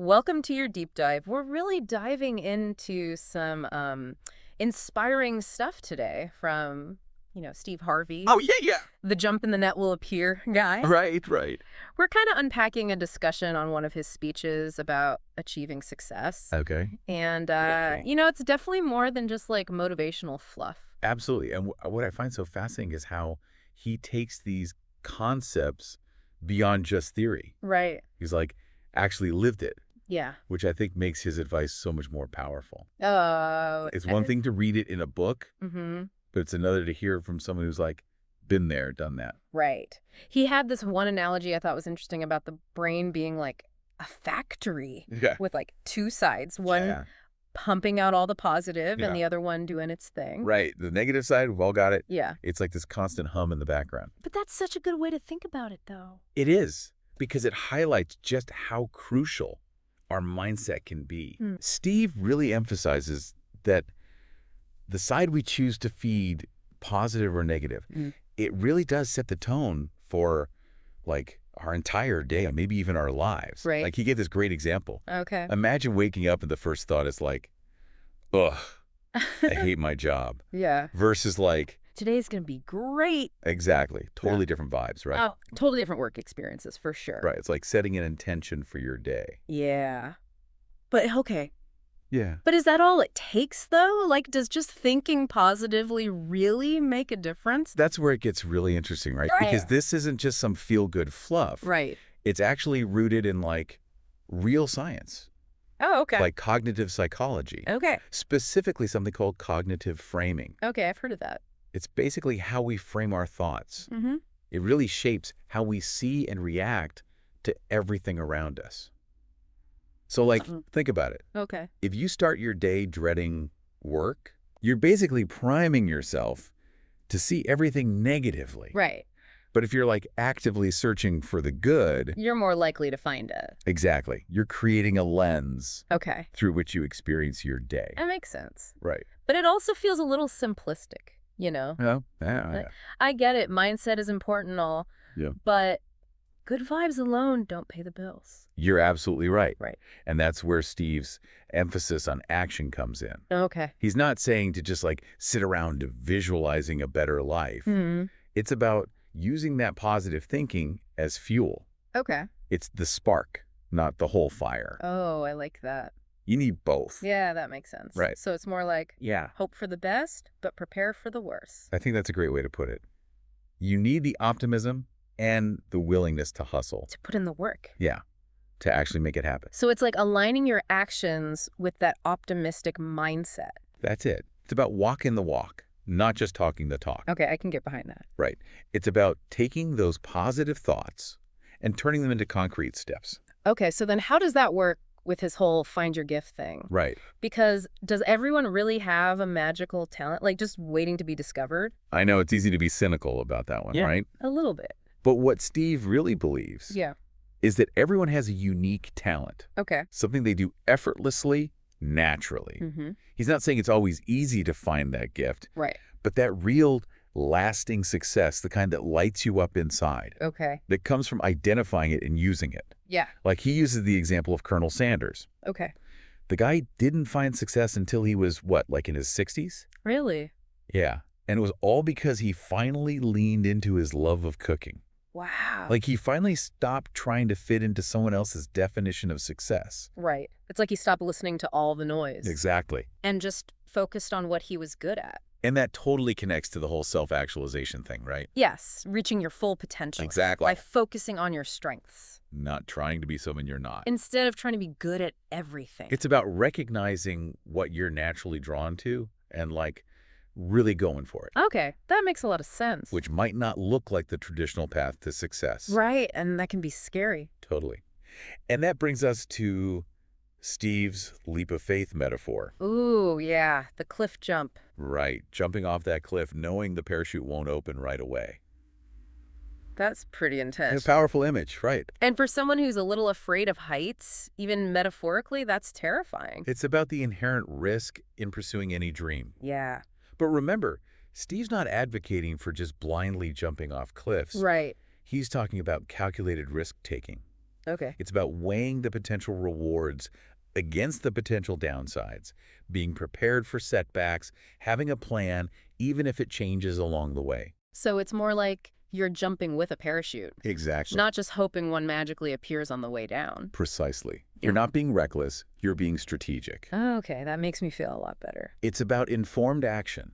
Welcome to your deep dive. We're really diving into some inspiring stuff today from, Steve Harvey, Oh, yeah, yeah. the jump in the net will appear guy. Right, right. We're kind of unpacking a discussion on one of his speeches about achieving success. Okay. And, Okay. it's definitely more than just like motivational fluff. Absolutely. And what I find so fascinating is how he takes these concepts beyond just theory. Right. He's like, actually lived it, Yeah. which I think makes his advice so much more powerful. Oh. It's one thing to read it in a book, Mm-hmm. but it's another to hear it from someone who's like, been there, done that. Right. He had this one analogy I thought was interesting about the brain being like a factory Yeah. with like two sides, one Yeah. pumping out all the positive Yeah. and the other one doing its thing. Right. The negative side, we've all got it. Yeah. It's like this constant hum in the background. But that's such a good way to think about it, though. It is, because it highlights just how crucial our mindset can be. Steve really emphasizes that the side we choose to feed, positive or negative, it really does set the tone for like our entire day, maybe even our lives. Right. Like he gave this great example. Okay. Imagine waking up and the first thought is like, ugh, I hate my job. Yeah. Versus like, Today's going to be great. exactly, totally different vibes, right? Oh, totally different work experiences, for sure. Right. It's like setting an intention for your day. Yeah. But, okay. Yeah. But is that all it takes, though? Like, does just thinking positively really make a difference? That's where it gets really interesting, right? Right. Because this isn't just some feel-good fluff. Right. It's actually rooted in, like, real science, Oh, okay. like cognitive psychology, Okay. specifically something called cognitive framing. Okay, I've heard of that. It's basically how we frame our thoughts. Mm-hmm. It really shapes how we see and react to everything around us. So, like, think about it. Okay. If you start your day dreading work, you're basically priming yourself to see everything negatively. Right. But if you're like actively searching for the good, You're more likely to find it. exactly, you're creating a lens Okay. through which you experience your day. That makes sense. Right. But it also feels a little simplistic, you know? Yeah. Like, I get it. Mindset is important and all. Yeah. But good vibes alone don't pay the bills. You're absolutely right. Right. And that's where Steve's emphasis on action comes in. Okay. He's not saying to just like sit around visualizing a better life. Hmm. It's about using that positive thinking as fuel. Okay. It's the spark, not the whole fire. Oh, I like that. You need both. Yeah, that makes sense. Right. So it's more like Yeah. hope for the best, but prepare for the worst. I think that's a great way to put it. You need the optimism and the willingness to hustle. To put in the work. Yeah. To actually make it happen. So it's like aligning your actions with that optimistic mindset. That's it. It's about walking the walk, not just talking the talk. Okay, I can get behind that. Right. It's about taking those positive thoughts and turning them into concrete steps. Okay, so then how does that work with his whole find your gift thing? Right. Because does everyone really have a magical talent, like just waiting to be discovered? I know it's easy to be cynical about that one, right? A little bit. But what Steve really believes Yeah. is that everyone has a unique talent, Okay. something they do effortlessly, naturally. Mm-hmm. He's not saying it's always easy to find that gift, Right. but that real lasting success, the kind that lights you up inside, Okay. that comes from identifying it and using it. Yeah. Like he uses the example of Colonel Sanders. Okay. The guy didn't find success until he was, what, like in his 60s? Really? Yeah. And it was all because he finally leaned into his love of cooking. Wow. Like he finally stopped trying to fit into someone else's definition of success. Right. It's like he stopped listening to all the noise. Exactly. And just focused on what he was good at. And that totally connects to the whole self-actualization thing, right? Yes, reaching your full potential. Exactly. By focusing on your strengths. Not trying to be someone you're not. Instead of trying to be good at everything. It's about recognizing what you're naturally drawn to and like really going for it. Okay, that makes a lot of sense. Which might not look like the traditional path to success. Right, and that can be scary. Totally. And that brings us to Steve's leap of faith metaphor. Ooh, yeah, the cliff jump. Right. Jumping off that cliff, knowing the parachute won't open right away. That's pretty intense. A powerful image, right? And for someone who's a little afraid of heights, even metaphorically, that's terrifying. It's about the inherent risk in pursuing any dream. Yeah. But remember, Steve's not advocating for just blindly jumping off cliffs. Right. He's talking about calculated risk-taking. Okay. It's about weighing the potential rewards against the potential downsides, being prepared for setbacks, having a plan, even if it changes along the way. So it's more like you're jumping with a parachute, Exactly. not just hoping one magically appears on the way down. Precisely. Yeah. You're not being reckless, you're being strategic. Okay, that makes me feel a lot better. It's about informed action,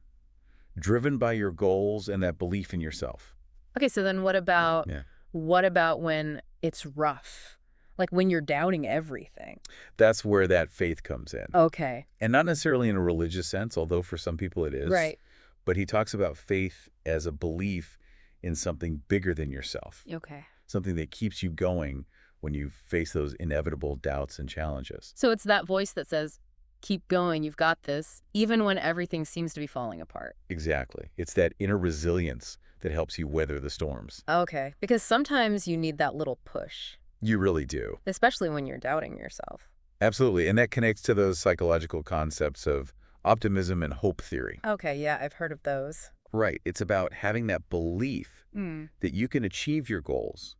driven by your goals and that belief in yourself. Okay, so then Yeah. what about when it's rough? Like when you're doubting everything. That's where that faith comes in. Okay. And not necessarily in a religious sense, although for some people it is. Right. But he talks about faith as a belief in something bigger than yourself, Okay. something that keeps you going when you face those inevitable doubts and challenges. So it's that voice that says, keep going, you've got this, even when everything seems to be falling apart. Exactly. It's that inner resilience that helps you weather the storms. Okay, because sometimes you need that little push, You really do. especially when you're doubting yourself. Absolutely. And that connects to those psychological concepts of optimism and hope theory. Okay, yeah, I've heard of those. Right. It's about having that belief that you can achieve your goals,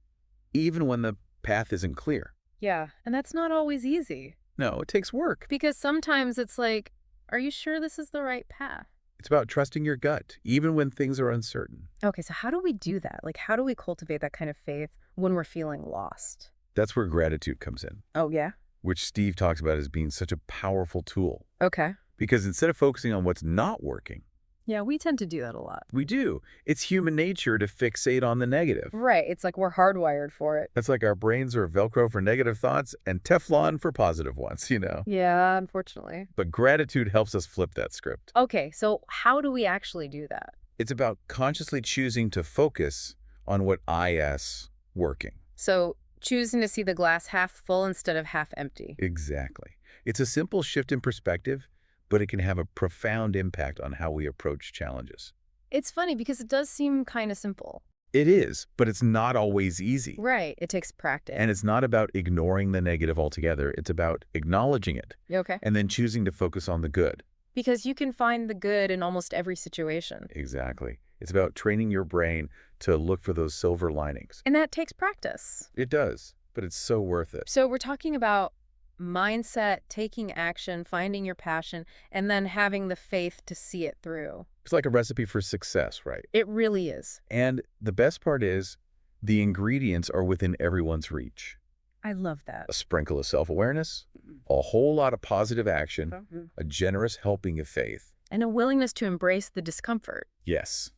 even when the path isn't clear. Yeah, and that's not always easy. No, it takes work. Because sometimes it's like, are you sure this is the right path? It's about trusting your gut, even when things are uncertain. Okay, so how do we do that? Like, how do we cultivate that kind of faith when we're feeling lost? That's where gratitude comes in, Oh, yeah? which Steve talks about as being such a powerful tool. Okay. Because instead of focusing on what's not working, Yeah, we tend to do that a lot. we do. It's human nature to fixate on the negative. Right, it's like we're hardwired for it. That's like our brains are Velcro for negative thoughts and Teflon for positive ones, Yeah, unfortunately. But gratitude helps us flip that script. Okay, so how do we actually do that? It's about consciously choosing to focus on what is working. So choosing to see the glass half full instead of half empty. Exactly. It's a simple shift in perspective, but it can have a profound impact on how we approach challenges. It's funny because it does seem kind of simple. It is, but it's not always easy. Right, it takes practice. And it's not about ignoring the negative altogether. It's about acknowledging it Okay. and then choosing to focus on the good. Because you can find the good in almost every situation. Exactly. It's about training your brain to look for those silver linings. And that takes practice. It does, but it's so worth it. So we're talking about mindset, taking action, finding your passion, and then having the faith to see it through. It's like a recipe for success, right? It really is. And the best part is the ingredients are within everyone's reach. I love that. A sprinkle of self-awareness, a whole lot of positive action, a generous helping of faith. And a willingness to embrace the discomfort. Yes,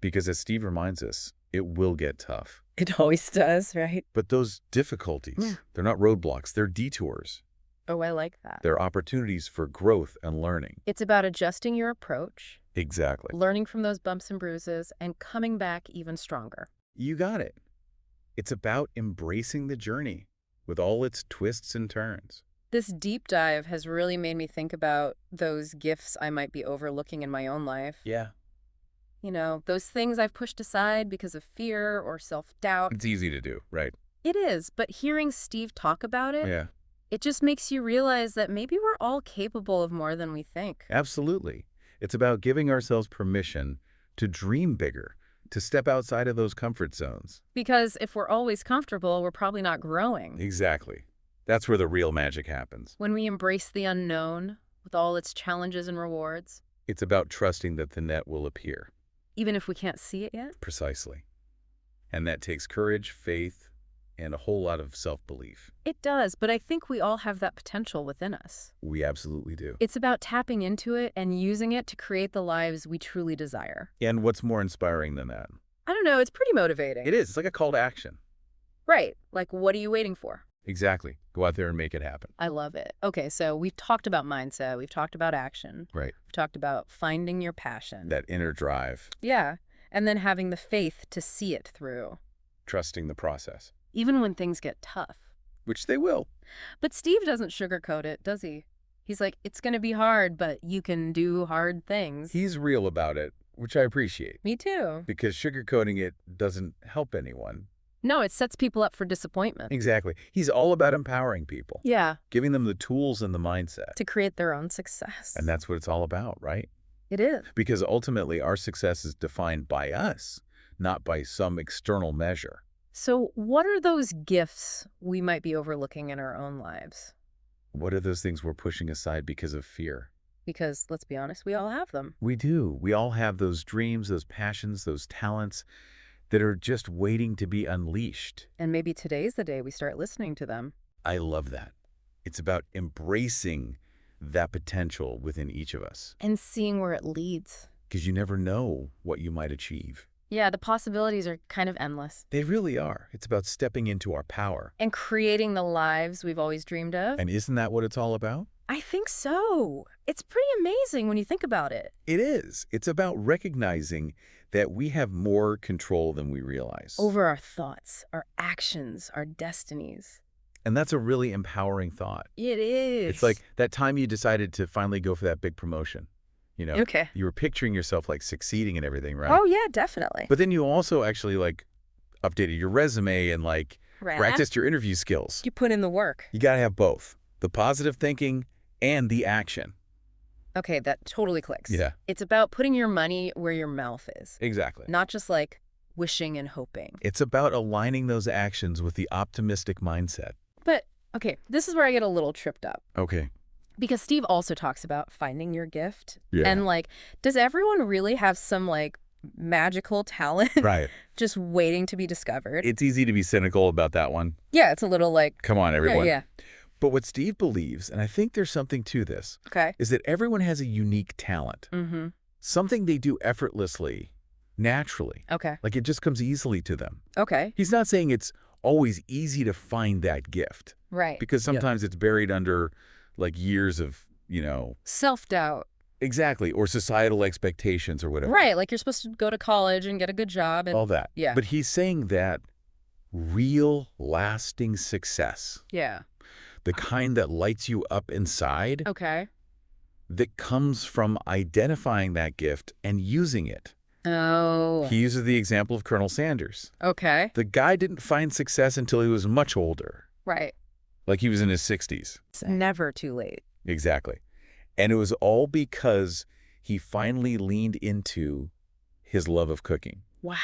because as Steve reminds us, it will get tough. It always does, right? But those difficulties, they're not roadblocks, they're detours. Oh, I like that. They're opportunities for growth and learning. It's about adjusting your approach, Exactly. learning from those bumps and bruises, and coming back even stronger. You got it. It's about embracing the journey with all its twists and turns. This deep dive has really made me think about those gifts I might be overlooking in my own life. Yeah. You know, those things I've pushed aside because of fear or self-doubt. It's easy to do, right? It is, but hearing Steve talk about it, Yeah, it just makes you realize that maybe we're all capable of more than we think. absolutely. It's about giving ourselves permission to dream bigger, to step outside of those comfort zones. Because if we're always comfortable, we're probably not growing. Exactly. That's where the real magic happens. When we embrace the unknown with all its challenges and rewards, It's about trusting that the net will appear. even if we can't see it yet. Precisely. And that takes courage, faith, and a whole lot of self-belief. It does, but I think we all have that potential within us. We absolutely do. It's about tapping into it and using it to create the lives we truly desire. And what's more inspiring than that? I don't know, it's pretty motivating. It is. It's like a call to action. Right. Like, what are you waiting for? Exactly. Go out there and make it happen. I love it. Okay, so we've talked about mindset, we've talked about action, Right. we've talked about finding your passion. That inner drive, Yeah, and then having the faith to see it through, trusting the process, even when things get tough. which they will. But Steve doesn't sugarcoat it, does he? He's like, it's going to be hard, but you can do hard things. He's real about it, which I appreciate, Me too. because sugarcoating it doesn't help anyone. No, it sets people up for disappointment. Exactly. He's all about empowering people, Yeah, giving them the tools and the mindset. to create their own success. And that's what it's all about, right? It is. Because ultimately our success is defined by us, not by some external measure. So what are those gifts we might be overlooking in our own lives? What are those things we're pushing aside because of fear? Because let's be honest, we all have them. We do. We all have those dreams, those passions, those talents that are just waiting to be unleashed. And maybe today's the day we start listening to them. I love that. It's about embracing that potential within each of us, And seeing where it leads. because you never know what you might achieve. Yeah, the possibilities are kind of endless. They really are. It's about stepping into our power. And creating the lives we've always dreamed of. And isn't that what it's all about? I think so. It's pretty amazing when you think about it. It is. It's about recognizing that we have more control than we realize. Over our thoughts, our actions, our destinies. And that's a really empowering thought. It is. It's like that time you decided to finally go for that big promotion. Okay. You were picturing yourself like succeeding and everything, right? Oh, yeah, definitely. But then you also actually like updated your resume and like Right. practiced your interview skills. You put in the work. You got to have both, the positive thinking and the action. Okay, that totally clicks. Yeah. It's about putting your money where your mouth is. Exactly. Not just like wishing and hoping. It's about aligning those actions with the optimistic mindset. But, okay, this is where I get a little tripped up. Okay. Because Steve also talks about finding your gift. Yeah. And like, does everyone really have some like magical talent Right. just waiting to be discovered? It's easy to be cynical about that one. Yeah, it's a little like, Come on, everyone. yeah. But what Steve believes, and I think there's something to this, Okay. is that everyone has a unique talent. Mm-hmm. Something they do effortlessly, naturally. Okay. Like it just comes easily to them. Okay. He's not saying it's always easy to find that gift, Right. because sometimes it's buried under like years of, Self-doubt. exactly, or societal expectations or whatever. Right. Like you're supposed to go to college and get a good job. And All that. Yeah. But he's saying that real lasting success, yeah. the kind that lights you up inside, Okay. that comes from identifying that gift and using it. Oh. He uses the example of Colonel Sanders. Okay. The guy didn't find success until he was much older, Right. like he was in his 60s. It's never too late. Exactly. And it was all because he finally leaned into his love of cooking. Wow.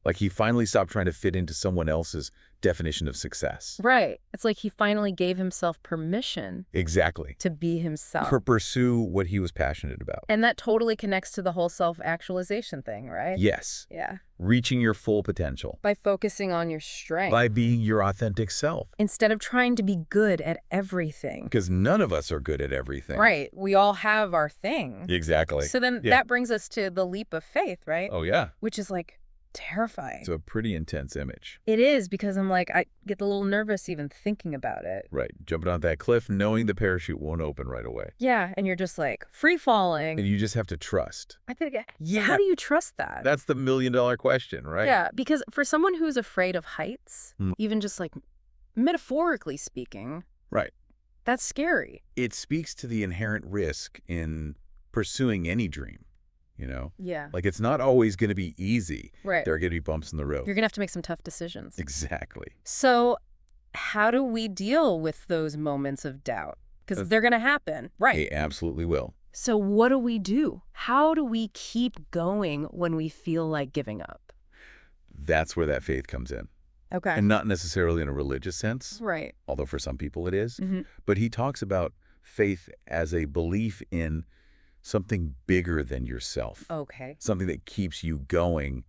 Like he finally stopped trying to fit into someone else's definition of success. Right. It's like he finally gave himself permission Exactly. to be himself. Pursue what he was passionate about. And that totally connects to the whole self-actualization thing, right? Yes. Yeah. Reaching your full potential. By focusing on your strength. By being your authentic self. Instead of trying to be good at everything. Because none of us are good at everything. Right. We all have our thing. Exactly. So then Yeah. that brings us to the leap of faith, right? Oh, yeah. Which is like terrifying. It's a pretty intense image. It is, because I'm like, I get a little nervous even thinking about it. Right. Jumping on that cliff, knowing the parachute won't open right away. Yeah. And you're just like free falling. And you just have to trust. I think, Yeah. how do you trust that? That's the million-dollar question, right? Yeah, because for someone who's afraid of heights, Mm. even just like metaphorically speaking, Right. that's scary. It speaks to the inherent risk in pursuing any dream, Yeah. Like it's not always going to be easy. Right. There are going to be bumps in the road. You're going to have to make some tough decisions. Exactly. So how do we deal with those moments of doubt? Because they're going to happen. Right. They absolutely will. So what do we do? How do we keep going when we feel like giving up? That's where that faith comes in. Okay. And not necessarily in a religious sense, Right. although for some people it is. Mm-hmm. But he talks about faith as a belief in something bigger than yourself. Okay. Something that keeps you going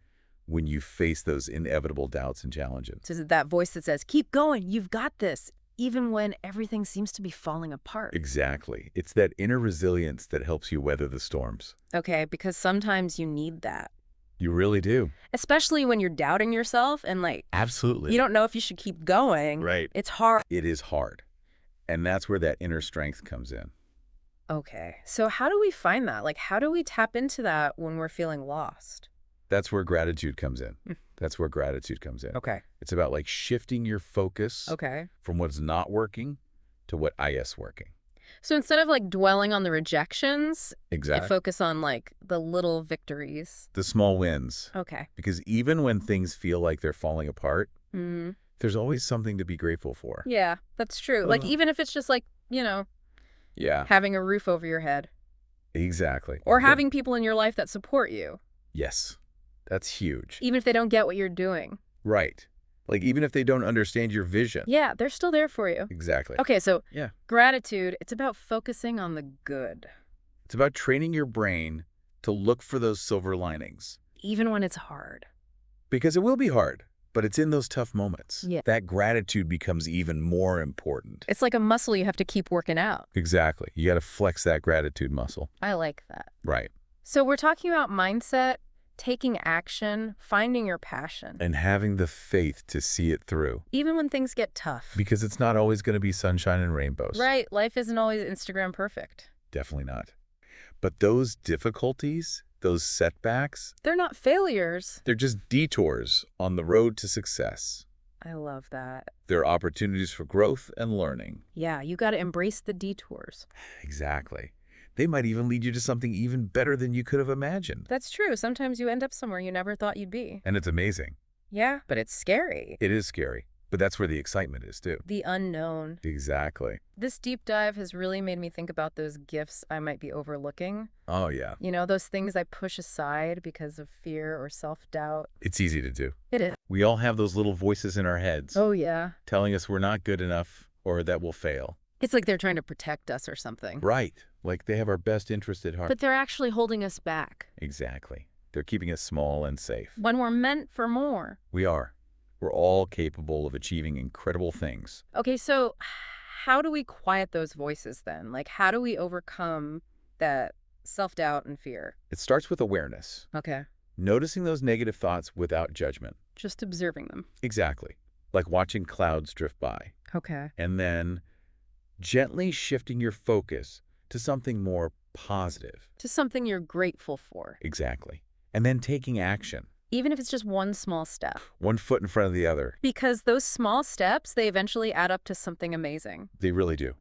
when you face those inevitable doubts and challenges. So is it that voice that says, keep going, you've got this, even when everything seems to be falling apart? Exactly. It's that inner resilience that helps you weather the storms. Okay, because sometimes you need that. You really do. Especially when you're doubting yourself and like, Absolutely. you don't know if you should keep going. Right. It's hard. It is hard. And that's where that inner strength comes in. Okay. So how do we find that? Like, how do we tap into that when we're feeling lost? That's where gratitude comes in. That's where gratitude comes in. Okay. It's about like shifting your focus Okay. from what's not working to what is working. So instead of like dwelling on the rejections, I Exactly. focus on like the little victories. The small wins. Okay. Because even when things feel like they're falling apart, Mm-hmm. there's always something to be grateful for. Yeah, that's true. Like, even if it's just like, Yeah, having a roof over your head exactly. or Yeah. having people in your life that support you, Yes, that's huge. even if they don't get what you're doing. Right. Like, even if they don't understand your vision. Yeah, they're still there for you. Exactly. Okay, so Yeah. gratitude, it's about focusing on the good, It's about training your brain to look for those silver linings. even when it's hard. Because it will be hard, but it's in those tough moments. Yeah. That gratitude becomes even more important. It's like a muscle you have to keep working out. Exactly. You got to flex that gratitude muscle. I like that. Right. So we're talking about mindset, taking action, finding your passion. And having the faith to see it through. Even when things get tough. Because it's not always going to be sunshine and rainbows. Right. Life isn't always Instagram perfect. Definitely not. But those difficulties, those setbacks, They're not failures. they're just detours on the road to success. I love that. They're opportunities for growth and learning. Yeah, you got to embrace the detours. Exactly. They might even lead you to something even better than you could have imagined. That's true. Sometimes you end up somewhere you never thought you'd be. And it's amazing. Yeah, but it's scary. It is scary, but that's where the excitement is too. The unknown. Exactly. This deep dive has really made me think about those gifts I might be overlooking. Oh, yeah. You know, those things I push aside because of fear or self-doubt. It's easy to do. It is. We all have those little voices in our heads Oh, yeah. telling us we're not good enough or that we'll fail. It's like they're trying to protect us or something. Right. Like they have our best interest at heart. But they're actually holding us back. Exactly. They're keeping us small and safe. When we're meant for more. We are. We're all capable of achieving incredible things. Okay, so how do we quiet those voices then? Like, how do we overcome that self-doubt and fear? It starts with awareness. Okay. Noticing those negative thoughts without judgment. Just observing them. Exactly. Like watching clouds drift by. Okay. And then gently shifting your focus to something more positive. To something you're grateful for. Exactly. And then taking action. Even if it's just one small step. One foot in front of the other. Because those small steps, they eventually add up to something amazing. They really do.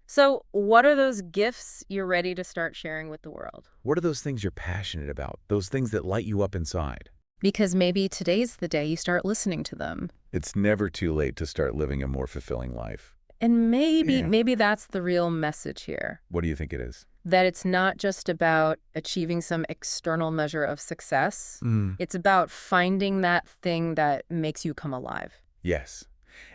So what are those gifts you're ready to start sharing with the world? What are those things you're passionate about? Those things that light you up inside? Because maybe today's the day you start listening to them. It's never too late to start living a more fulfilling life. And maybe that's the real message here. What do you think it is? That it's not just about achieving some external measure of success. It's about finding that thing that makes you come alive. Yes.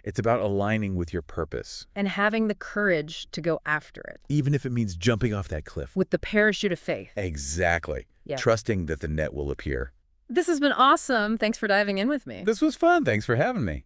It's about aligning with your purpose. And having the courage to go after it. Even if it means jumping off that cliff. With the parachute of faith. Exactly. Yeah. Trusting that the net will appear. This has been awesome. Thanks for diving in with me. This was fun. Thanks for having me.